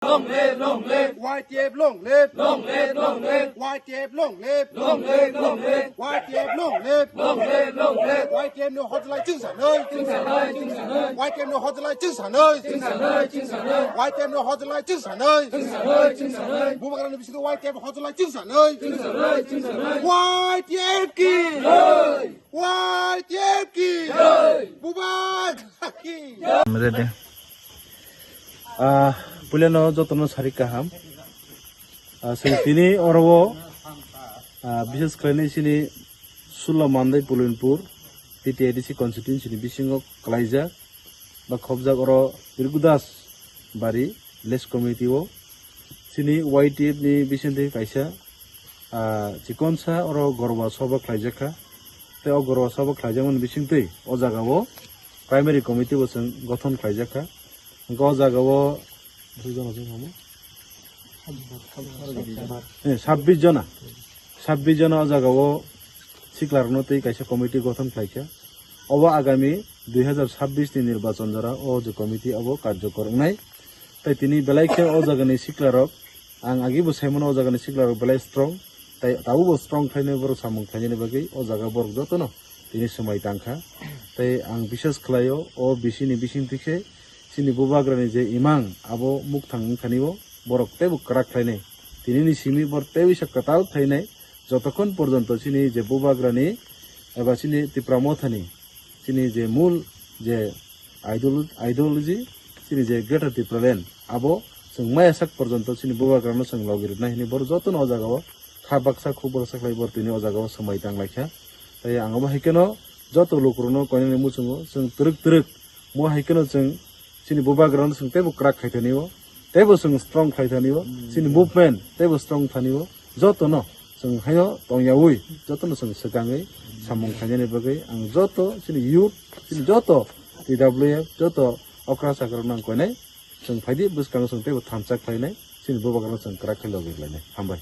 Long live, long live. YTF long live. Long live, long live. YTF long live. Long live, long live. YTF long live. Long live, long live. YTF no hot like 精神ơi. 精神ơi, 精神ơi. YTF no hot like 精神ơi. 精神ơi, 精神ơi. YTF no hot like 精神ơi. 精神ơi,精神ơi. Bubagan na bisito YTF hot like 精神ơi. 精神ơi,精神ơi. YTF ki. YTF ki. Bubag ki. Ready. Puliano jotono sari kaham. Sini orwo bishes kleni sini Sula Mandai Pulinpur PTADC constituency ni bisingo Klaija ba khobjak oro Irgudas bari less committee o sini YTF ni bisinte kaisa chikonsa oro gorwa soba Klaijaka te o gorwa soba Klaijamon bisinte o jagao primary committee bo sing gothon Klaijaka go jagao 26 জনা o jagao siklarno tei kaisa committee gothon khlaika obo agami 2026 ni nirbachon jara o je committee abo karjokor wngnai tai tini belaikhe o jagani siklarok ang agibo saimon o jagani siklarok belai strong tai tabubo strong thaine bor samung thaine bagui o jaga bor jotono tini somai tangkha tai ang bishas khlaio o bisini bisingtikhe sini bubagrani je imang abo muk thang thanio borok tebu krak thaine tini ni simi bor tebi sakatal thaine যতক্ষণ পর্যন্ত চিনি যে বুবাগ্রানি এবা চিনি তিপ্রামথানি চিনি যে মূল যে আইডিওলজি চিনি যে গ্রেটার তিপ্রালেন্ড আবো जों मायासाक পর্যন্ত চিনি বুবাগ্রানো जों লগির নাহিনি বর যতন অ জাগাও খাবাকসা খুবরসা খাই বর তিনি অ জাগাও সময় টাংলাইখা তাই आंबो हाइकेनो যত লোকরনো কয়নি মুচুङो जों तुरुक मो हाइकेनो जों चिनि बुबाग्रानो जों तेबो क्राक खाइथानियो तेबो जों स्ट्रं खाइथानियो चिनि मुभमेन्ट तेबो स्ट्रं थानियो যতनो जों हायो तंयावै जतनो जों सगाङै सामung खायनि बागै आं जत सिनि युथ सिनि जत TWF जत अक्रा सागर नां कोइनाय जों फाइदि बुसकां जों तेबो थामसाक फायनाय सिनि बुबागानो जों क्राक खाइलगिरलायनाय हामबाय।